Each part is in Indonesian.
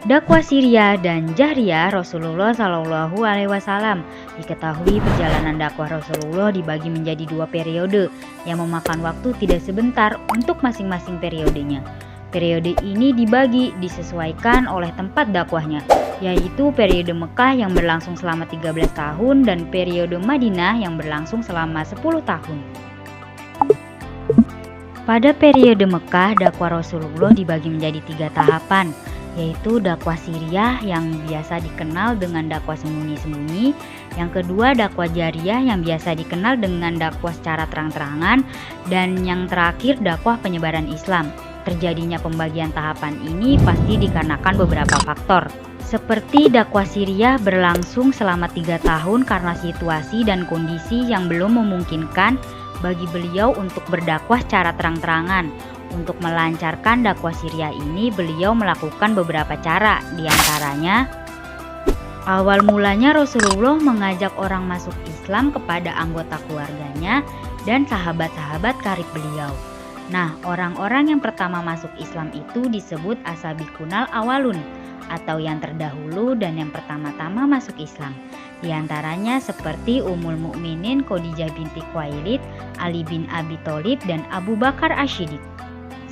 Dakwah Syria dan Jahriyah Rasulullah Shallallahu Alaihi Wasallam. Diketahui perjalanan dakwah Rasulullah dibagi menjadi dua periode yang memakan waktu tidak sebentar untuk masing-masing periodenya. Periode ini dibagi disesuaikan oleh tempat dakwahnya, yaitu periode Mekah yang berlangsung selama 13 tahun dan periode Madinah yang berlangsung selama 10 tahun. Pada periode Mekah, dakwah Rasulullah dibagi menjadi 3 tahapan, yaitu dakwah Syriah yang biasa dikenal dengan dakwah sembunyi-sembunyi, yang kedua dakwah Jahriyah yang biasa dikenal dengan dakwah secara terang-terangan, dan yang terakhir dakwah penyebaran Islam. Terjadinya pembagian tahapan ini pasti dikarenakan beberapa faktor. Seperti dakwah Syriah berlangsung selama 3 tahun karena situasi dan kondisi yang belum memungkinkan bagi beliau untuk berdakwah secara terang-terangan. Untuk melancarkan dakwah Syriah ini, beliau melakukan beberapa cara, diantaranya awal mulanya Rasulullah mengajak orang masuk Islam kepada anggota keluarganya dan sahabat-sahabat karib beliau. Nah, orang-orang yang pertama masuk Islam itu disebut asabiqunal awalun, atau yang terdahulu dan yang pertama-tama masuk Islam. Di antaranya seperti Ummul Mukminin Khadijah binti Khuwailid, Ali bin Abi Thalib, dan Abu Bakar Asy-Siddiq.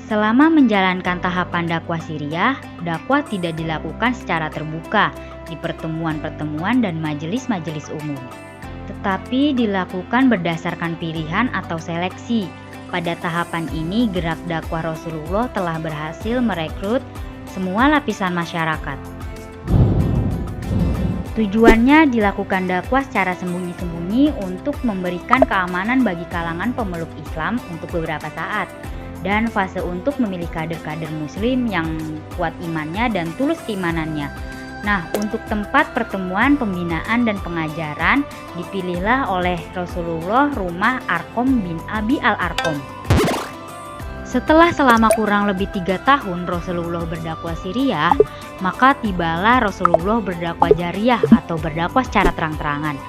Selama menjalankan tahapan dakwah Syriah, dakwah tidak dilakukan secara terbuka di pertemuan-pertemuan dan majelis-majelis umum, tetapi dilakukan berdasarkan pilihan atau seleksi. Pada tahapan ini, gerak dakwah Rasulullah telah berhasil merekrut semua lapisan masyarakat. Tujuannya dilakukan dakwah secara sembunyi-sembunyi untuk memberikan keamanan bagi kalangan pemeluk Islam untuk beberapa saat, dan fase untuk memilih kader-kader muslim yang kuat imannya dan tulus keimanannya. Nah, untuk tempat pertemuan, pembinaan, dan pengajaran dipilihlah oleh Rasulullah rumah Arqam bin Abi al-Arqam. Setelah selama kurang lebih 3 tahun Rasulullah berdakwah Syriah, maka tibalah Rasulullah berdakwah Jahriyah atau berdakwah secara terang-terangan.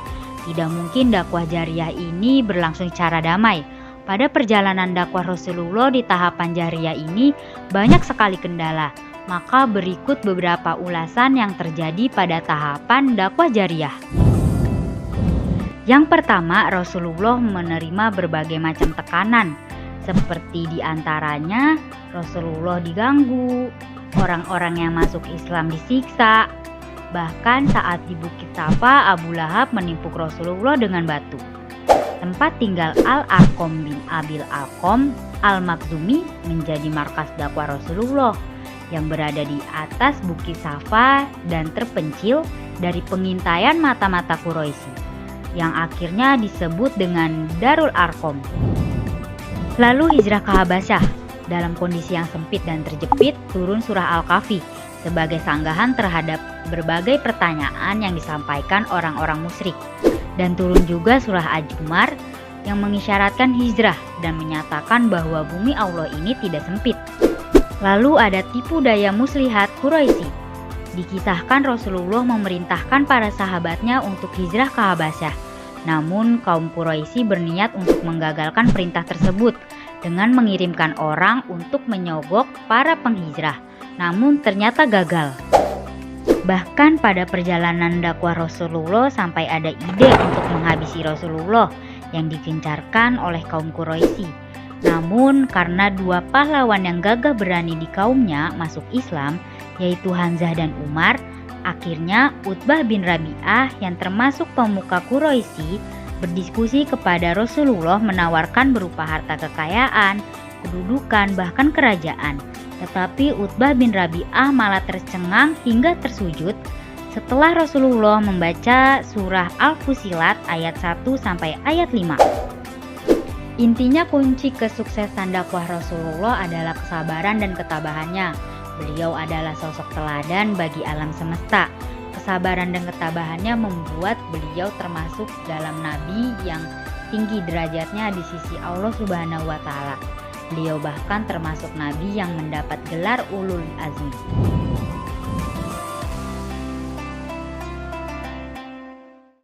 Tidak mungkin dakwah Jahriyah ini berlangsung secara damai. Pada perjalanan dakwah Rasulullah di tahapan Jahriyah ini banyak sekali kendala. Maka berikut beberapa ulasan yang terjadi pada tahapan dakwah Jahriyah. Yang pertama, Rasulullah menerima berbagai macam tekanan, seperti diantaranya Rasulullah diganggu, orang-orang yang masuk Islam disiksa, bahkan saat di Bukit Safa Abu Lahab menimpuk Rasulullah dengan batu. Tempat tinggal Al-Arqam bin Abil Arqam Al-Makhzumi menjadi markas dakwah Rasulullah yang berada di atas Bukit Safa dan terpencil dari pengintaian mata-mata Quraisy, yang akhirnya disebut dengan Darul Arqam. Lalu hijrah ke Habasyah. Dalam kondisi yang sempit dan terjepit, turun surah Al-Kahfi sebagai sanggahan terhadap berbagai pertanyaan yang disampaikan orang-orang musyrik. Dan turun juga surah Az-Zumar yang mengisyaratkan hijrah dan menyatakan bahwa bumi Allah ini tidak sempit. Lalu ada tipu daya muslihat Quraisy. Dikisahkan Rasulullah memerintahkan para sahabatnya untuk hijrah ke Habasyah. Namun kaum Quraisy berniat untuk menggagalkan perintah tersebut dengan mengirimkan orang untuk menyogok para penghijrah. Namun ternyata gagal. Bahkan pada perjalanan dakwah Rasulullah sampai ada ide untuk menghabisi Rasulullah yang digencarkan oleh kaum Quraisy. Namun karena 2 pahlawan yang gagah berani di kaumnya masuk Islam, yaitu Hamzah dan Umar, akhirnya Utbah bin Rabi'ah yang termasuk pemuka Quraisy berdiskusi kepada Rasulullah menawarkan berupa harta kekayaan, kedudukan, bahkan kerajaan. Tetapi Utbah bin Rabi'ah malah tercengang hingga tersujud setelah Rasulullah membaca surah Al-Fussilat ayat 1 sampai ayat 5. Intinya kunci kesuksesan dakwah Rasulullah adalah kesabaran dan ketabahannya. Beliau adalah sosok teladan bagi alam semesta. Kesabaran dan ketabahannya membuat beliau termasuk dalam nabi yang tinggi derajatnya di sisi Allah Subhanahu wa Ta'ala. Beliau bahkan termasuk nabi yang mendapat gelar ulul azmi.